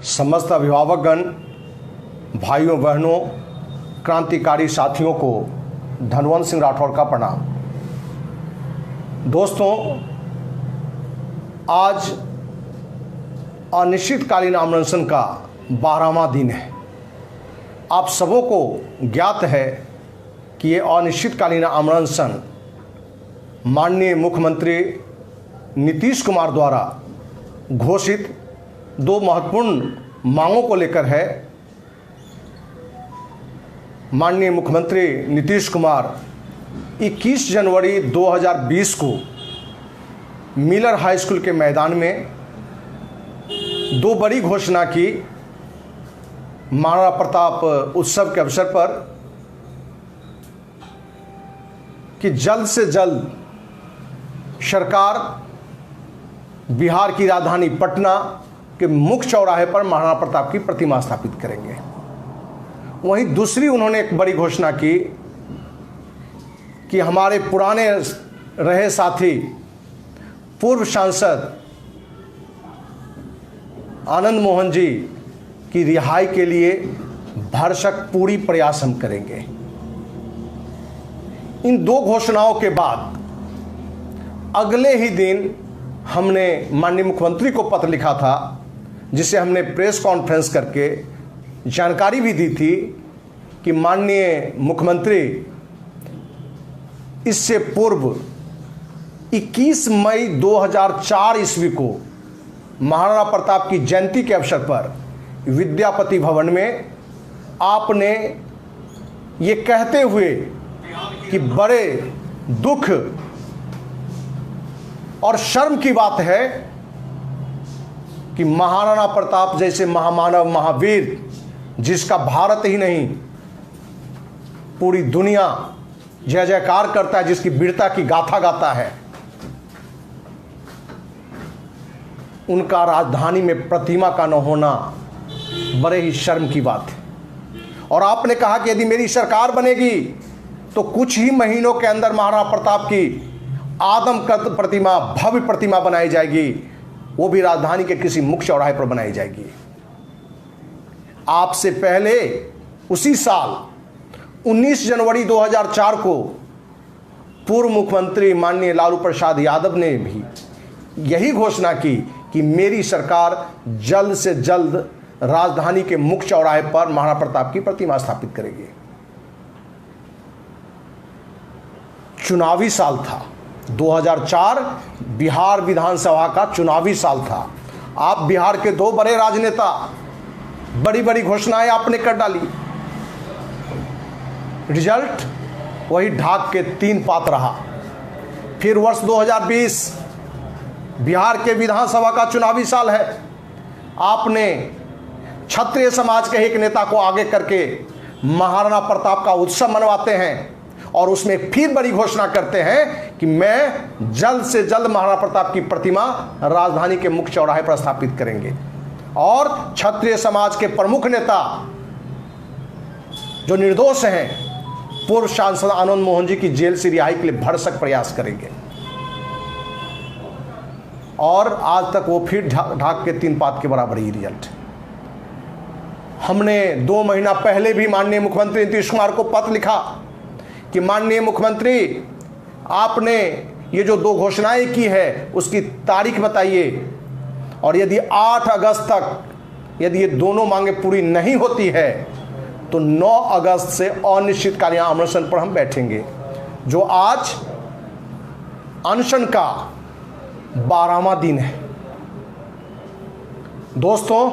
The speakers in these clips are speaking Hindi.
समस्त अभिभावकगण, भाइयों बहनों, क्रांतिकारी साथियों को धनवंत सिंह राठौड़ का प्रणाम। दोस्तों, आज अनिश्चितकालीन अनशन का 12वां दिन है। आप सबों को ज्ञात है कि ये अनिश्चितकालीन अनशन माननीय मुख्यमंत्री नीतीश कुमार द्वारा घोषित दो महत्वपूर्ण मांगों को लेकर है। माननीय मुख्यमंत्री नीतीश कुमार 21 जनवरी 2020 को मिलर हाई स्कूल के मैदान में दो बड़ी घोषणा की। महाराणा प्रताप उत्सव के अवसर पर कि जल्द से जल्द सरकार बिहार की राजधानी पटना के मुख्य चौराहे पर महाराणा प्रताप की प्रतिमा स्थापित करेंगे। वहीं दूसरी उन्होंने एक बड़ी घोषणा की कि हमारे पुराने रहे साथी पूर्व सांसद आनंद मोहन जी की रिहाई के लिए भरसक पूरी प्रयास हम करेंगे। इन दो घोषणाओं के बाद अगले ही दिन हमने माननीय मुख्यमंत्री को पत्र लिखा था, जिसे हमने प्रेस कॉन्फ्रेंस करके जानकारी भी दी थी कि माननीय मुख्यमंत्री इससे पूर्व 21 मई 2004 ईस्वी को महाराणा प्रताप की जयंती के अवसर पर विद्यापति भवन में आपने ये कहते हुए कि बड़े दुख और शर्म की बात है कि महाराणा प्रताप जैसे महामानव महावीर, जिसका भारत ही नहीं पूरी दुनिया जय जयकार करता है, जिसकी वीरता की गाथा गाता है, उनका राजधानी में प्रतिमा का न होना बड़े ही शर्म की बात है। और आपने कहा कि यदि मेरी सरकार बनेगी तो कुछ ही महीनों के अंदर महाराणा प्रताप की आदमकद प्रतिमा, भव्य प्रतिमा बनाई जाएगी, वो भी राजधानी के किसी मुख्य चौराहे पर बनाई जाएगी। आपसे पहले उसी साल 19 जनवरी 2004 को पूर्व मुख्यमंत्री माननीय लालू प्रसाद यादव ने भी यही घोषणा की कि मेरी सरकार जल्द से जल्द राजधानी के मुख्य चौराहे पर महाराणा प्रताप की प्रतिमा स्थापित करेगी। चुनावी साल था 2004, बिहार विधानसभा का चुनावी साल था। आप बिहार के दो बड़े राजनेता, बड़ी बड़ी घोषणाएं आपने कर डाली। रिजल्ट वही ढाक के 3 पात रहा। फिर वर्ष 2020 बिहार के विधानसभा का चुनावी साल है। आपने क्षत्रिय समाज के एक नेता को आगे करके महाराणा प्रताप का उत्सव मनवाते हैं और उसमें फिर बड़ी घोषणा करते हैं कि मैं जल्द से जल्द महाराणा प्रताप की प्रतिमा राजधानी के मुख्य चौराहे पर स्थापित करेंगे। और क्षत्रिय समाज के प्रमुख नेता जो निर्दोष हैं, पूर्व सांसद आनंद मोहन जी की जेल से रिहाई के लिए भरसक प्रयास करेंगे। और आज तक वो फिर ढाक के 3 पात के बराबर ही रिजल्ट। हमने 2 महीना पहले भी माननीय मुख्यमंत्री नीतीश कुमार को पत्र लिखा कि माननीय मुख्यमंत्री, आपने ये जो 2 घोषणाएं की है उसकी तारीख बताइए, और यदि 8 अगस्त तक यदि ये दोनों मांगे पूरी नहीं होती है तो 9 अगस्त से अनिश्चितकालीन अनशन पर हम बैठेंगे, जो आज अनशन का 12वां दिन है। दोस्तों,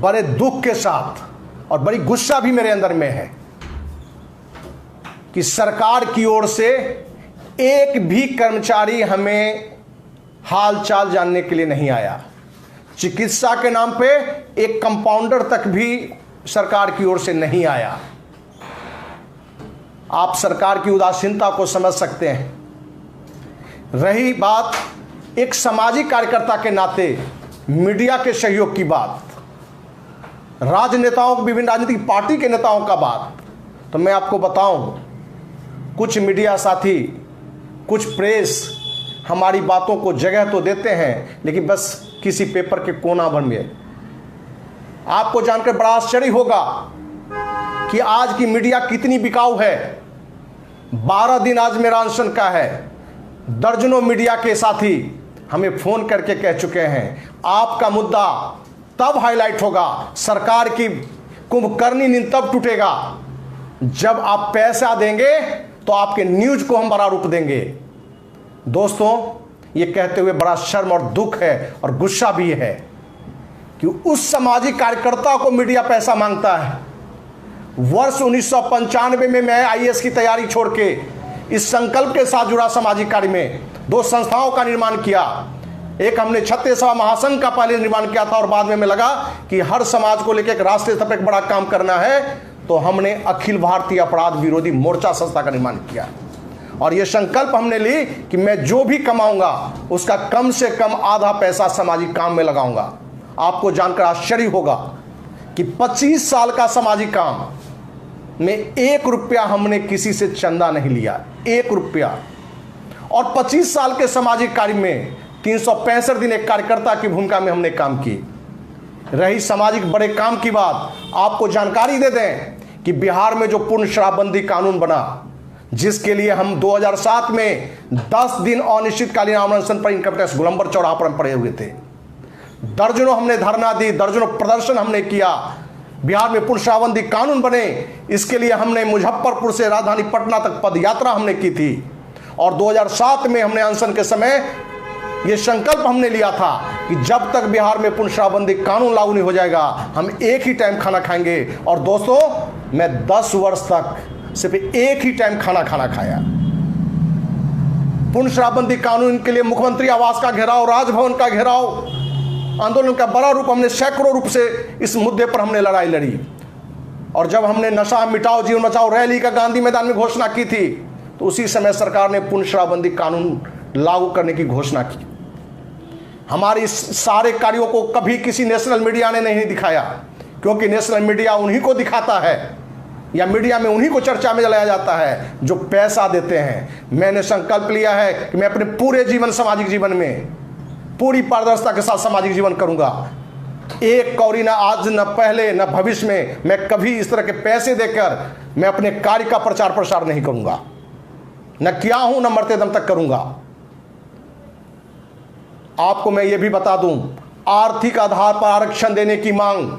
बड़े दुख के साथ और बड़ी गुस्सा भी मेरे अंदर में है कि सरकार की ओर से एक भी कर्मचारी हमें हालचाल जानने के लिए नहीं आया। चिकित्सा के नाम पे एक कंपाउंडर तक भी सरकार की ओर से नहीं आया। आप सरकार की उदासीनता को समझ सकते हैं। रही बात एक सामाजिक कार्यकर्ता के नाते मीडिया के सहयोग की बात, राजनेताओं, विभिन्न राजनीतिक पार्टी के नेताओं का बात, तो मैं आपको बताऊं, कुछ मीडिया साथी, कुछ प्रेस हमारी बातों को जगह तो देते हैं, लेकिन बस किसी पेपर के कोना भर में आपको जानकर बड़ा आश्चर्य होगा कि आज की मीडिया कितनी बिकाऊ है। 12 दिन आज मेरा अनशन का है। दर्जनों मीडिया के साथी हमें फोन करके कह चुके हैं आपका मुद्दा तब हाईलाइट होगा, सरकार की कुंभकर्णी नींद तब टूटेगा जब आप पैसा देंगे तो आपके न्यूज को हम बड़ा रूप देंगे। दोस्तों, ये कहते हुए बड़ा शर्म और दुख है और गुस्सा भी है कि उस सामाजिक कार्यकर्ता को मीडिया पैसा मांगता है। वर्ष 1995 में मैं आईएएस की तैयारी छोड़ के इस संकल्प के साथ जुड़ा सामाजिक कार्य में 2 संस्थाओं का निर्माण किया। एक हमने क्षत्रिय सभा महासंघ का पहले निर्माण किया था और बाद में लगा कि हर समाज को लेकर एक राष्ट्रीय स्तर पर एक बड़ा काम करना है, तो हमने अखिल भारतीय अपराध विरोधी मोर्चा संस्था का निर्माण किया और यह संकल्प हमने ली कि मैं जो भी कमाऊंगा उसका कम से कम आधा पैसा सामाजिक काम में लगाऊंगा। आपको जानकर आश्चर्य होगा कि 25 साल का सामाजिक काम में 1 रुपया हमने किसी से चंदा नहीं लिया, 1 रुपया। और 25 साल के सामाजिक कार्य में 365 दिन एक कार्यकर्ता की भूमिका में हमने काम की। रही सामाजिक बड़े काम की बात, आपको जानकारी दे दें कि बिहार में जो पूर्ण शराबबंदी कानून बना, जिसके लिए हम 2007 में 10 दिन अनिश्चितकालीन अनशन पर इनकम टैक्स गोलंबर चौराहा पर पड़े हुए थे। दर्जनों हमने धरना दी, दर्जनों प्रदर्शन हमने किया। बिहार में पूर्ण शराबबंदी कानून बने, इसके लिए हमने मुजफ्फरपुर से राजधानी पटना तक पद यात्रा हमने की थी और 2007 में हमने अनशन के समय यह संकल्प हमने लिया था कि जब तक बिहार में पूर्ण शराबबंदी कानून लागू नहीं हो जाएगा हम एक ही टाइम खाना खाएंगे। और दोस्तों, मैं 10 वर्ष तक सिर्फ एक ही टाइम खाना खाया। पूर्ण शराबबंदी कानून के लिए मुख्यमंत्री आवास का घेराव, राजभवन का घेराव, आंदोलन का बड़ा रूप हमने सैकड़ों रूप से इस मुद्दे पर हमने लड़ाई लड़ी। और जब हमने नशा मिटाओ जीवन बचाओ रैली का गांधी मैदान में घोषणा की थी, तो उसी समय सरकार ने पूर्ण शराबबंदी कानून लागू करने की घोषणा की। हमारे इस सारे कार्यों को कभी किसी नेशनल मीडिया ने नहीं दिखाया, क्योंकि नेशनल मीडिया उन्हीं को दिखाता है या मीडिया में उन्हीं को चर्चा में लाया जाता है जो पैसा देते हैं। मैंने संकल्प लिया है कि मैं अपने पूरे जीवन, सामाजिक जीवन में पूरी पारदर्शिता के साथ सामाजिक जीवन करूंगा। एक कौड़ी ना आज, न पहले, न भविष्य में मैं कभी इस तरह के पैसे देकर मैं अपने कार्य का प्रचार प्रसार नहीं करूंगा। न किया हूं, न मरते दम तक करूंगा। आपको मैं ये भी बता दूं, आर्थिक आधार पर आरक्षण देने की मांग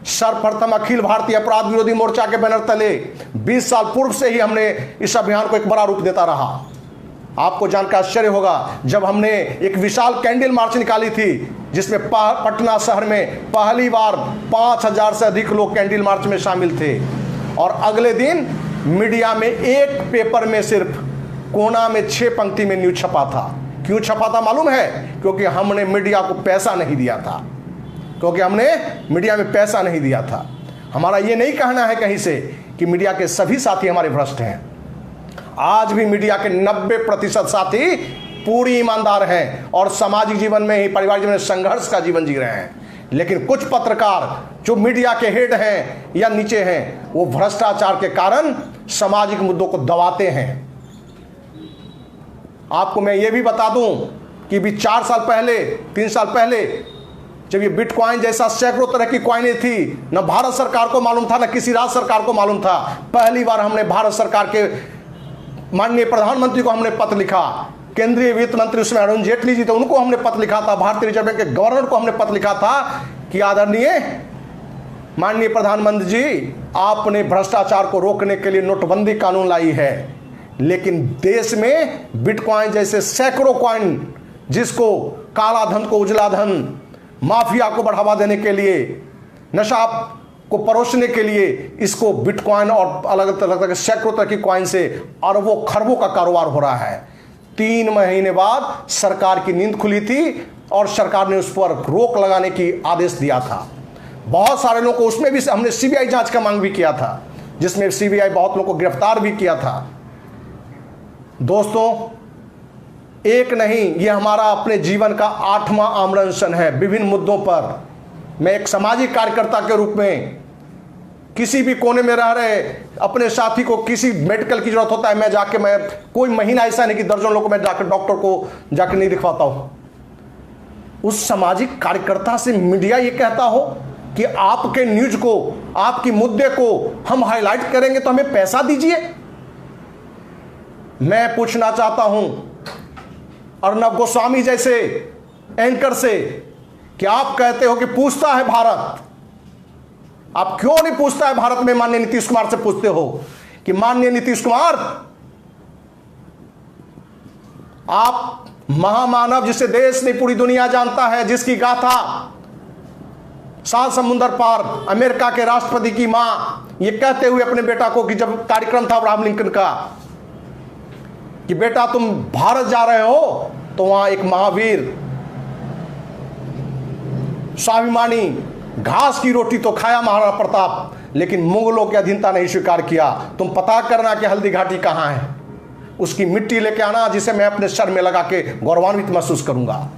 सर्वप्रथम अखिल भारतीय अपराध विरोधी मोर्चा के बैनर तले 20 साल पूर्व से ही हमने इस अभियान को एक बड़ा रूप देता रहा। आपको जानकर आश्चर्य होगा, जब हमने एक विशाल कैंडल मार्च निकाली थी जिसमें पटना शहर में पहली बार 5000 से अधिक लोग कैंडल मार्च में शामिल थे, और अगले दिन मीडिया में एक पेपर में सिर्फ कोना में 6 पंक्ति में न्यूज छपा था। क्यों छपा था मालूम है? क्योंकि हमने मीडिया को पैसा नहीं दिया था, क्योंकि हमने मीडिया में पैसा नहीं दिया था। हमारा ये नहीं कहना है कहीं से कि मीडिया के सभी साथी हमारे भ्रष्ट हैं। आज भी मीडिया के 90% साथी पूरी ईमानदार हैं और सामाजिक जीवन में ही, पारिवारिक जीवन में संघर्ष का जीवन जी रहे हैं। लेकिन कुछ पत्रकार जो मीडिया के हेड हैं या नीचे हैं, वो भ्रष्टाचार के कारण सामाजिक मुद्दों को दबाते हैं। आपको मैं ये भी बता दूं कि भी 4 साल पहले, 3 साल पहले जब ये बिटकॉइन जैसा सैकड़ों तरह की कॉइनें थी, न भारत सरकार को मालूम था, न किसी राज्य सरकार को मालूम था। पहली बार हमने भारत सरकार के माननीय प्रधानमंत्री को हमने पत्र लिखा, केंद्रीय वित्त मंत्री उसमें अरुण जेटली जी थे, उनको हमने पत्र लिखा था, भारतीय रिजर्व बैंक के गवर्नर को हमने पत्र लिखा था कि आदरणीय माननीय प्रधानमंत्री जी, आपने भ्रष्टाचार को रोकने के लिए नोटबंदी कानून लाई है, लेकिन देश में बिटकॉइन जैसे सैकड़ों कॉइन, जिसको काला धन को उजला धन, माफिया को बढ़ावा देने के लिए, नशा को परोसने के लिए, इसको बिटकॉइन और अलग तरह के सैकड़ों तरह की कॉइन से अरबों खरबों का कारोबार हो रहा है। 3 महीने बाद सरकार की नींद खुली थी और सरकार ने उस पर रोक लगाने की आदेश दिया था। बहुत सारे लोगों को, उसमें भी हमने सीबीआई जांच का मांग भी किया था, जिसमें सीबीआई बहुत लोगों को गिरफ्तार भी किया था। दोस्तों, एक नहीं, ये हमारा अपने जीवन का 8वां आमरण है। विभिन्न मुद्दों पर मैं एक सामाजिक कार्यकर्ता के रूप में किसी भी कोने में रह रहे अपने साथी को किसी मेडिकल की जरूरत होता है, मैं कोई महीना ऐसा नहीं कि दर्जनों लोगों को मैं जाकर डॉक्टर को जाकर नहीं दिखवाता हूं। उस सामाजिक कार्यकर्ता से मीडिया ये कहता हो कि आपके न्यूज को, आपकी मुद्दे को हम हाईलाइट करेंगे तो हमें पैसा दीजिए। मैं पूछना चाहता हूं अर्नब गोस्वामी जैसे एंकर से कि आप कहते हो कि पूछता है भारत, आप क्यों नहीं पूछता है भारत में? माननीय नीतीश कुमार से पूछते हो कि माननीय नीतीश कुमार, आप महामानव जिसे देश नहीं पूरी दुनिया जानता है, जिसकी गाथा 7 समुंदर पार अमेरिका के राष्ट्रपति की मां ये कहते हुए अपने बेटा को, कि जब कार्यक्रम था अब्राहम लिंकन का, कि बेटा तुम भारत जा रहे हो तो वहां एक महावीर स्वाभिमानी घास की रोटी तो खाया महाराणा प्रताप, लेकिन मुगलों की अधीनता नहीं स्वीकार किया। तुम पता करना कि हल्दी घाटी कहां है, उसकी मिट्टी लेके आना जिसे मैं अपने सर में लगा के गौरवान्वित महसूस करूंगा।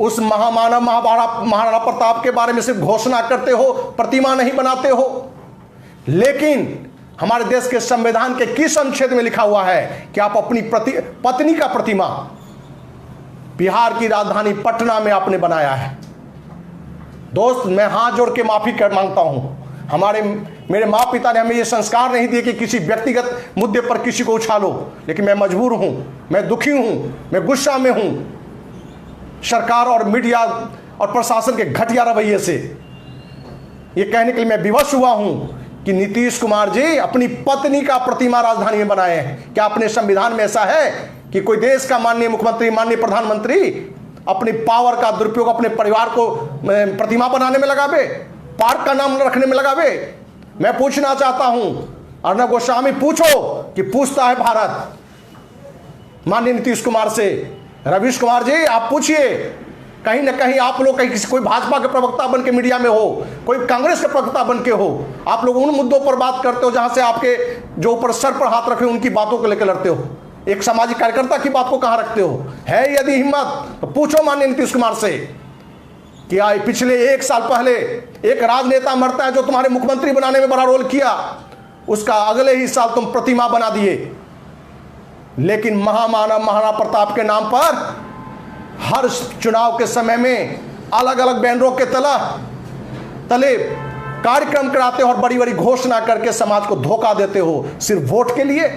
उस महामानव महाराणा प्रताप के बारे में सिर्फ घोषणा करते हो, प्रतिमा नहीं बनाते हो। लेकिन हमारे देश के संविधान के किस अनुच्छेद में लिखा हुआ है कि आप अपनी पत्नी का प्रतिमा बिहार की राजधानी पटना में आपने बनाया है? दोस्त, मैं हाथ जोड़ के माफी कर मांगता हूं। मेरे माँ पिता ने हमें ये संस्कार नहीं दिए कि किसी व्यक्तिगत मुद्दे पर किसी को उछालो, लेकिन मैं मजबूर हूं, मैं दुखी हूं, मैं गुस्सा में हूं सरकार और मीडिया और प्रशासन के घटिया रवैये से। ये कहने के लिए मैं विवश हुआ हूं कि नीतीश कुमार जी अपनी पत्नी का प्रतिमा राजधानी में बनाए हैं। क्या अपने संविधान में ऐसा है कि कोई देश का माननीय मुख्यमंत्री, माननीय प्रधानमंत्री अपनी पावर का दुरुपयोग अपने परिवार को प्रतिमा बनाने में लगावे, पार्क का नाम रखने में लगावे? मैं पूछना चाहता हूं अर्नब गोस्वामी, पूछो कि पूछता है भारत माननीय नीतीश कुमार से। रवीश कुमार जी आप पूछिए, कहीं ना कहीं आप लोग कहीं कोई भाजपा के प्रवक्ता बन के मीडिया में हो, कोई कांग्रेस के प्रवक्ता बन के हो, आप लोग उन मुद्दों पर बात करते हो जहां से आपके जो ऊपर सर पर हाथ रखे उनकी बातों को लेकर लड़ते हो। एक सामाजिक कार्यकर्ता की बात को कहां रखते हो? है यदि हिम्मत तो पूछो माननीय नीतीश कुमार से कि पिछले 1 साल पहले एक राजनेता मरता है जो तुम्हारे मुख्यमंत्री बनाने में बड़ा रोल किया, उसका अगले ही साल तुम प्रतिमा बना दिए। लेकिन महामानव महाराणा प्रताप के नाम पर हर चुनाव के समय में अलग अलग बैनरों के तले कार्यक्रम कराते हो और बड़ी बड़ी घोषणा करके समाज को धोखा देते हो सिर्फ वोट के लिए।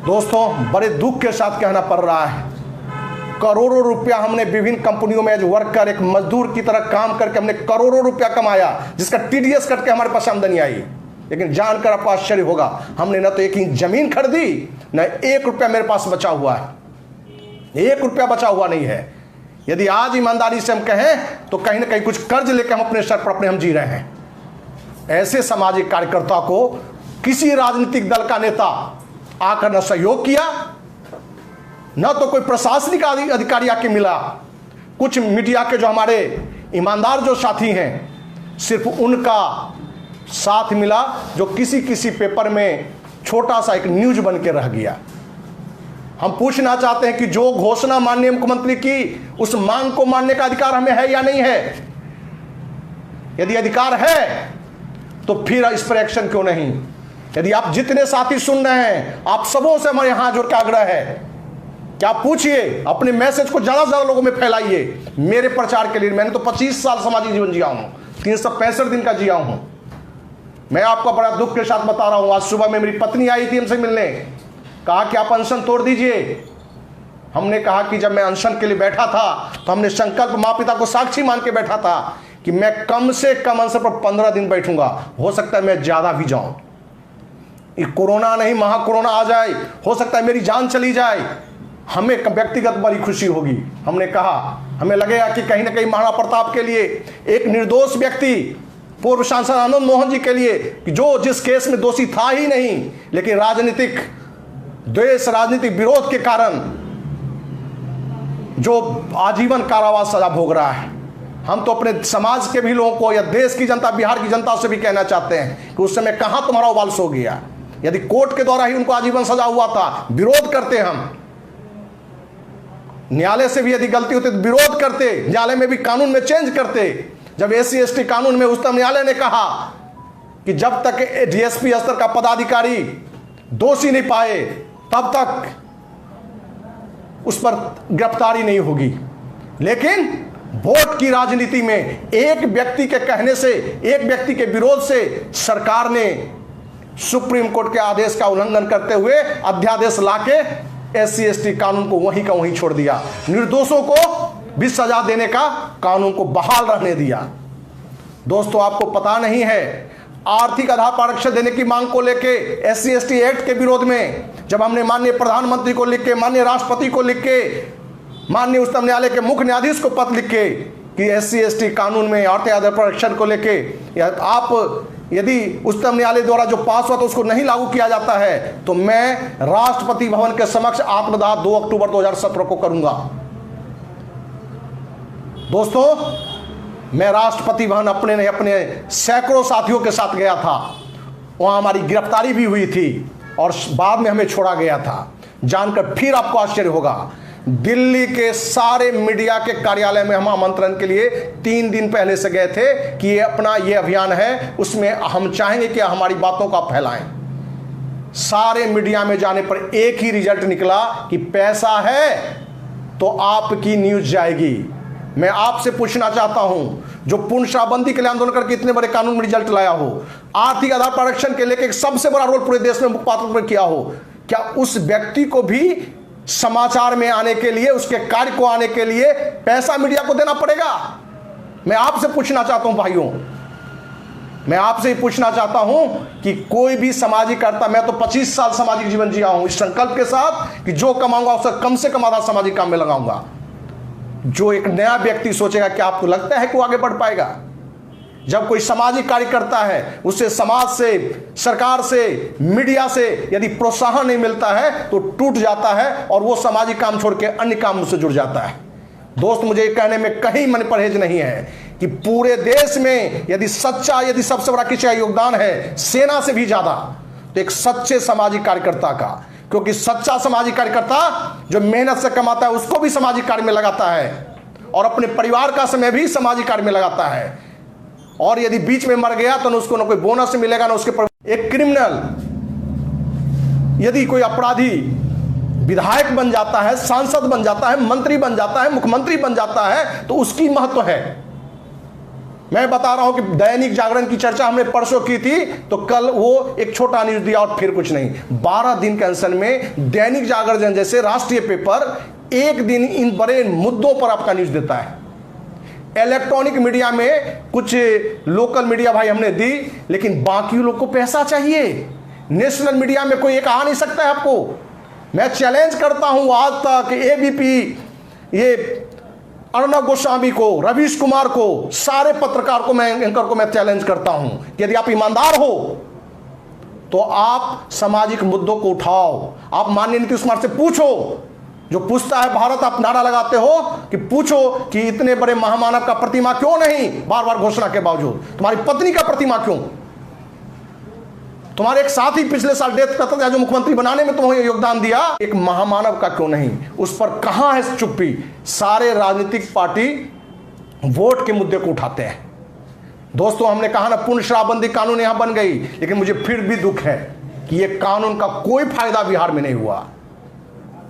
दोस्तों, बड़े दुख के साथ कहना पड़ रहा है, करोड़ों रुपया हमने विभिन्न कंपनियों में एज वर्कर, एक मजदूर की तरह काम करके हमने करोड़ों रुपया कमाया, जिसका टीडीएस कट के हमारे पास आमदनी आई। लेकिन जानकर आपको आश्चर्य होगा, हमने न तो एक इंच जमीन खरीदी, न 1 रुपया मेरे पास बचा हुआ है, 1 रुपया बचा हुआ नहीं है। यदि आज ईमानदारी से हम कहें तो कहीं ना कहीं कुछ कर्ज लेकर हम अपने सर पर अपने हम जी रहे हैं। ऐसे सामाजिक कार्यकर्ता को किसी राजनीतिक दल का नेता आकर न सहयोग किया, न तो कोई प्रशासनिक अधिकारी आके मिला। कुछ मीडिया के जो हमारे ईमानदार जो साथी हैं, सिर्फ उनका साथ मिला, जो किसी पेपर में छोटा सा एक न्यूज बन के रह गया। हम पूछना चाहते हैं कि जो घोषणा माननीय मुख्यमंत्री की, उस मांग को मानने का अधिकार हमें है या नहीं है? यदि अधिकार है तो फिर इस पर एक्शन क्यों नहीं? यदि आप जितने साथी सुन रहे हैं, आप सबों से हमारे यहां जोड़ के आग्रह है कि आप पूछिए, अपने मैसेज को ज्यादा से ज्यादा लोगों में फैलाइए मेरे प्रचार के लिए। मैंने तो 25 साल सामाजिक जीवन जिया हूं, 365 दिन का जिया हूं। मैं आपको बड़ा दुख के साथ बता रहा हूं, आज सुबह में मेरी पत्नी आई थी हमसे मिलने, कहा कि आप अनशन तोड़ दीजिए। हमने कहा कि जब मैं अनशन के लिए बैठा था तो हमने संकल्प माँ पिता को साक्षी मान के बैठा था कि मैं कम से कम अनशन पर 15 दिन बैठूंगा, हो सकता है मैं ज्यादा भी जाऊं। ये कोरोना नहीं, महाकोरोना आ जाए, हो सकता है मेरी जान चली जाए, हमें व्यक्तिगत बड़ी खुशी होगी। हमने कहा, हमें लगेगा कि कहीं ना कहीं महाराणा प्रताप के लिए, एक निर्दोष व्यक्ति पूर्व सांसद आनंद मोहन जी के लिए, जो जिस केस में दोषी था ही नहीं, लेकिन राजनीतिक द्वेष, राजनीतिक विरोध के कारण जो आजीवन कारावास सजा भोग रहा है। हम तो अपने समाज के भी लोगों को या देश की जनता, बिहार की जनता से भी कहना चाहते हैं कि उस समय कहां तुम्हारा उबाल सो गया। यदि कोर्ट के द्वारा ही उनको आजीवन सजा हुआ था, विरोध करते हम, न्यायालय से भी यदि गलती होती तो विरोध करते, न्यायालय में भी कानून में चेंज करते। जब एससी एसटी कानून में उच्चतम न्यायालय ने कहा कि जब तक डीएसपी स्तर का पदाधिकारी दोषी नहीं पाए तब तक उस पर गिरफ्तारी नहीं होगी, लेकिन वोट की राजनीति में एक व्यक्ति के कहने से, एक व्यक्ति के विरोध से सरकार ने सुप्रीम कोर्ट के आदेश का उल्लंघन करते हुए अध्यादेश लाके SC/ST कानून को वहीं का वहीं छोड़ दिया। निर्दोषों को भी सजा देने का कानून को बहाल रहने दिया। दोस्तों, आपको पता नहीं है, आर्थिक आधार पर आरक्षण देने की मांग को लेके SC/ST एक्ट के विरोध में जब हमने माननीय प्रधानमंत्री को लिख के, माननीय राष्ट्रपति को लिख के, माननीय उच्चतम न्यायालय के मुख्य न्यायाधीश को पत्र लिख के कि SC/ST कानून में आर्थिक आधार पर आरक्षण को लेके आप यदि उच्चतम न्यायालय द्वारा जो पास हुआ तो उसको नहीं लागू किया जाता है, तो मैं राष्ट्रपति भवन के समक्ष आत्मदाह 2 अक्टूबर 2017 को करूंगा। दोस्तों, मैं राष्ट्रपति भवन अपने नहीं, अपने सैकड़ों साथियों के साथ गया था। वहां हमारी गिरफ्तारी भी हुई थी और बाद में हमें छोड़ा गया था। जानकर फिर आपको आश्चर्य होगा, दिल्ली के सारे मीडिया के कार्यालय में हम आमंत्रण के लिए 3 दिन पहले से गए थे कि ये अपना ये अभियान है, उसमें हम चाहेंगे कि हमारी बातों का फैलाएं। सारे मीडिया में जाने पर एक ही रिजल्ट निकला कि पैसा है तो आपकी न्यूज जाएगी। मैं आपसे पूछना चाहता हूं, जो पूर्ण शराबबंदी के लिए आंदोलन करके इतने बड़े कानून में रिजल्ट लाया हो, आर्थिक आधार पर आरक्षण के लेकर सबसे बड़ा रोल पूरे देश में मुखपात्र में किया हो, क्या उस व्यक्ति को भी समाचार में आने के लिए, उसके कार्य को आने के लिए पैसा मीडिया को देना पड़ेगा? मैं आपसे पूछना चाहता हूं भाइयों, मैं आपसे ही पूछना चाहता हूं कि कोई भी सामाजिक कर्ता, मैं तो 25 साल सामाजिक जीवन जिया हूं इस संकल्प के साथ कि जो कमाऊंगा उसे कम से कम आधा सामाजिक काम में लगाऊंगा। जो एक नया व्यक्ति सोचेगा, क्या आपको लगता है कि वो आगे बढ़ पाएगा? जब कोई सामाजिक कार्य करता है, उसे समाज से, सरकार से, मीडिया से यदि प्रोत्साहन नहीं मिलता है तो टूट जाता है और वो सामाजिक काम छोड़ के अन्य कामों से जुड़ जाता है। दोस्त, मुझे ये कहने में कहीं मन परहेज नहीं है कि पूरे देश में यदि सबसे बड़ा किसी का योगदान है सेना से भी ज्यादा, तो एक सच्चे सामाजिक कार्यकर्ता का, क्योंकि सच्चा सामाजिक कार्यकर्ता जो मेहनत से कमाता है उसको भी सामाजिक कार्य में लगाता है और अपने परिवार का समय भी सामाजिक कार्य में लगाता है। और यदि बीच में मर गया तो उसको ना कोई बोनस मिलेगा ना उसके एक क्रिमिनल, यदि कोई अपराधी विधायक बन जाता है, सांसद बन जाता है, मंत्री बन जाता है, मुख्यमंत्री बन जाता है, तो उसकी महत्व है। मैं बता रहा हूं कि दैनिक जागरण की चर्चा हमने परसों की थी, तो कल वो एक छोटा न्यूज दिया और फिर कुछ नहीं। 12 दिन के अंशन में दैनिक जागरण जैसे राष्ट्रीय पेपर एक दिन इन बड़े मुद्दों पर आपका न्यूज देता है। इलेक्ट्रॉनिक मीडिया में कुछ लोकल मीडिया भाई हमने दी, लेकिन बाकी लोग को पैसा चाहिए। नेशनल मीडिया में कोई एक आ नहीं सकता है आपको। मैं चैलेंज करता हूं आज तक ABP, ये अर्णव गोस्वामी को, रवीश कुमार को, सारे पत्रकार को, मैं एंकर को मैं चैलेंज करता हूं कि यदि आप ईमानदार हो तो आप सामाजिक मुद्दों को उठाओ। आप माननीय नीतीश कुमार से पूछो, जो पूछता है भारत आप नारा लगाते हो कि पूछो कि इतने बड़े महामानव का प्रतिमा क्यों नहीं, बार बार घोषणा के बावजूद तुम्हारी पत्नी का प्रतिमा क्यों? तुम्हारे एक साथी पिछले साल डेथ करता था जो मुख्यमंत्री बनाने में तुम्हें योगदान दिया, एक महामानव का क्यों नहीं? उस पर कहां है चुप्पी? सारे राजनीतिक पार्टी वोट के मुद्दे को उठाते हैं। दोस्तों, हमने कहा ना पूर्ण शराबबंदी कानून यहां बन गई, लेकिन मुझे फिर भी दुख है कि यह कानून का कोई फायदा बिहार में नहीं हुआ,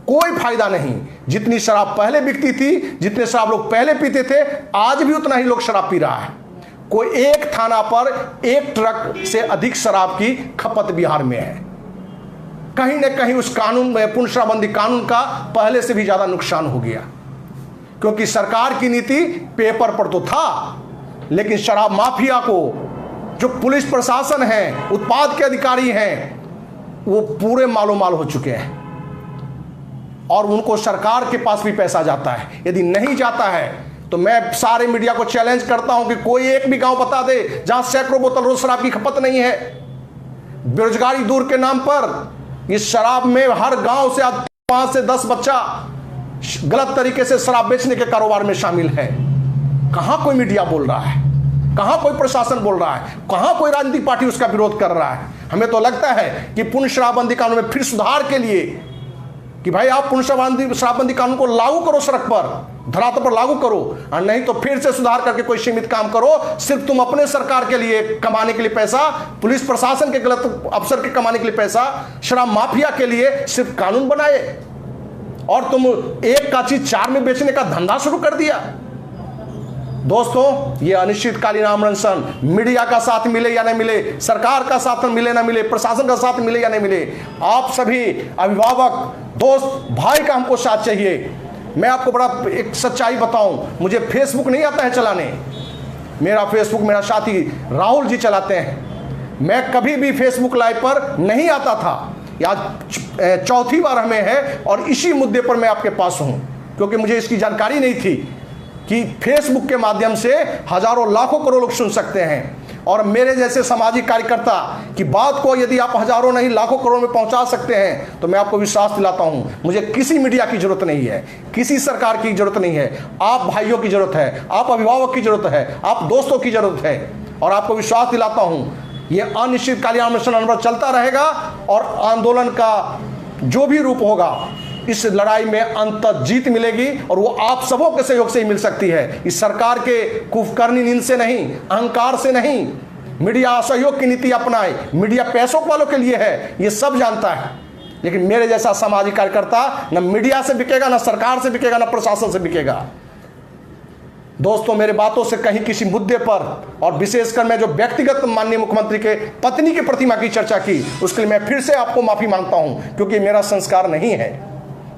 कोई फायदा नहीं। जितनी शराब पहले बिकती थी, जितने शराब लोग पहले पीते थे, आज भी उतना ही लोग शराब पी रहा है। कोई एक थाना पर एक ट्रक से अधिक शराब की खपत बिहार में है। कहीं ना कहीं उस कानून में, पूर्ण शराबबंदी कानून का पहले से भी ज्यादा नुकसान हो गया, क्योंकि सरकार की नीति पेपर पर तो था, लेकिन शराब माफिया को, जो पुलिस प्रशासन है, उत्पाद के अधिकारी हैं, वो पूरे मालो माल हो चुके हैं और उनको सरकार के पास भी पैसा जाता है। यदि नहीं जाता है तो मैं सारे मीडिया को चैलेंज करता हूं कि कोई एक भी गांव बता दे जहां सैकड़ों बोतल रोज शराब की खपत नहीं है। बेरोजगारी दूर के नाम पर इस शराब में हर गांव से 5 से 10 बच्चा गलत तरीके से शराब बेचने के कारोबार में शामिल है। कहां कोई मीडिया बोल रहा है? कहां कोई प्रशासन बोल रहा है? कहां कोई राजनीतिक पार्टी उसका विरोध कर रहा है? हमें तो लगता है कि पूर्ण शराबबंदी कानून में फिर सुधार के लिए कि भाई आप पूर्ण शराबबंदी कानून को लागू करो, सड़क पर धरातल पर लागू करो, और नहीं तो फिर से सुधार करके कोई सीमित काम करो। सिर्फ तुम अपने सरकार के लिए कमाने के लिए पैसा, पुलिस प्रशासन के गलत अफसर के कमाने के लिए पैसा, शराब माफिया के लिए सिर्फ कानून बनाए और तुम एक का चीज 4 में बेचने का धंधा शुरू कर दिया। दोस्तों, ये अनिश्चितकालीन अनशन मीडिया का साथ मिले या नहीं मिले, सरकार का साथ मिले ना मिले, प्रशासन का साथ मिले या नहीं मिले, आप सभी अभिभावक, दोस्त, भाई का हमको साथ चाहिए। मैं आपको बड़ा एक सच्चाई बताऊं, मुझे फेसबुक नहीं आता है चलाने। मेरा फेसबुक मेरा साथी राहुल जी चलाते हैं। मैं कभी भी फेसबुक लाइव पर नहीं आता था। आज चौथी बार हमें है और इसी मुद्दे पर मैं आपके पास हूं, क्योंकि मुझे इसकी जानकारी नहीं थी कि फेसबुक के माध्यम से हजारों लाखों करोड़ लोग सुन सकते हैं। और मेरे जैसे सामाजिक कार्यकर्ता की बात को यदि आप हजारों नहीं लाखों करोड़ में पहुंचा सकते हैं, तो मैं आपको विश्वास दिलाता हूं, मुझे किसी मीडिया की जरूरत नहीं है, किसी सरकार की जरूरत नहीं है। आप भाइयों की जरूरत है, आप अभिभावक की जरूरत है, आप दोस्तों की जरूरत है। और आपको विश्वास दिलाता हूं, यह अनिश्चितकालीन अनशन चलता रहेगा और आंदोलन का जो भी रूप होगा, इस लड़ाई में अंत जीत मिलेगी और वो आप सबों के सहयोग से ही मिल सकती है। इस सरकार के कुफकर्णी नींद से नहीं, अहंकार से नहीं। मीडिया असहयोग की नीति अपनाए, मीडिया पैसों वालों के लिए है, ये सब जानता है। लेकिन मेरे जैसा सामाजिक कार्यकर्ता न मीडिया से बिकेगा, न सरकार से बिकेगा, न प्रशासन से बिकेगा। दोस्तों, मेरे बातों से कहीं किसी मुद्दे पर, और विशेषकर मैं जो व्यक्तिगत माननीय मुख्यमंत्री के पत्नी की प्रतिमा की चर्चा की, उसके लिए मैं फिर से आपको माफी मांगता हूं, क्योंकि मेरा संस्कार नहीं है।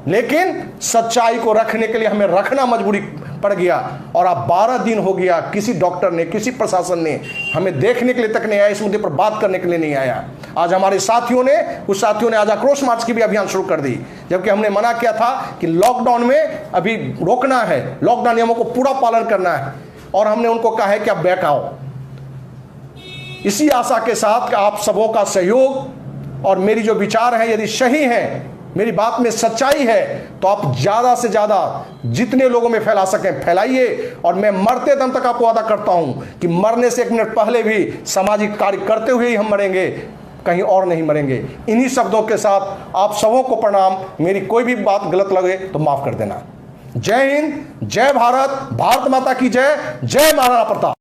लेकिन सच्चाई को रखने के लिए हमें रखना मजबूरी पड़ गया। और अब 12 दिन हो गया, किसी डॉक्टर ने, किसी प्रशासन ने हमें देखने के लिए तक नहीं आया, इस मुद्दे पर बात करने के लिए नहीं आया। आज हमारे साथियों ने, कुछ साथियों ने आज आक्रोश मार्च की भी अभियान शुरू कर दी, जबकि हमने मना किया था कि लॉकडाउन में अभी रोकना है, लॉकडाउन नियमों को पूरा पालन करना है। और हमने उनको कहा है कि आप बैक आओ। इसी आशा के साथ कि आप सबों का सहयोग और मेरी जो विचार है यदि सही है, मेरी बात में सच्चाई है, तो आप ज्यादा से ज्यादा जितने लोगों में फैला सकें फैलाइए। और मैं मरते दम तक आपको वादा करता हूं कि मरने से 1 मिनट पहले भी सामाजिक कार्य करते हुए ही हम मरेंगे, कहीं और नहीं मरेंगे। इन्हीं शब्दों के साथ आप सबों को प्रणाम। मेरी कोई भी बात गलत लगे तो माफ कर देना। जय हिंद, जय भारत, भारत माता की जय, जय महाराणा प्रताप।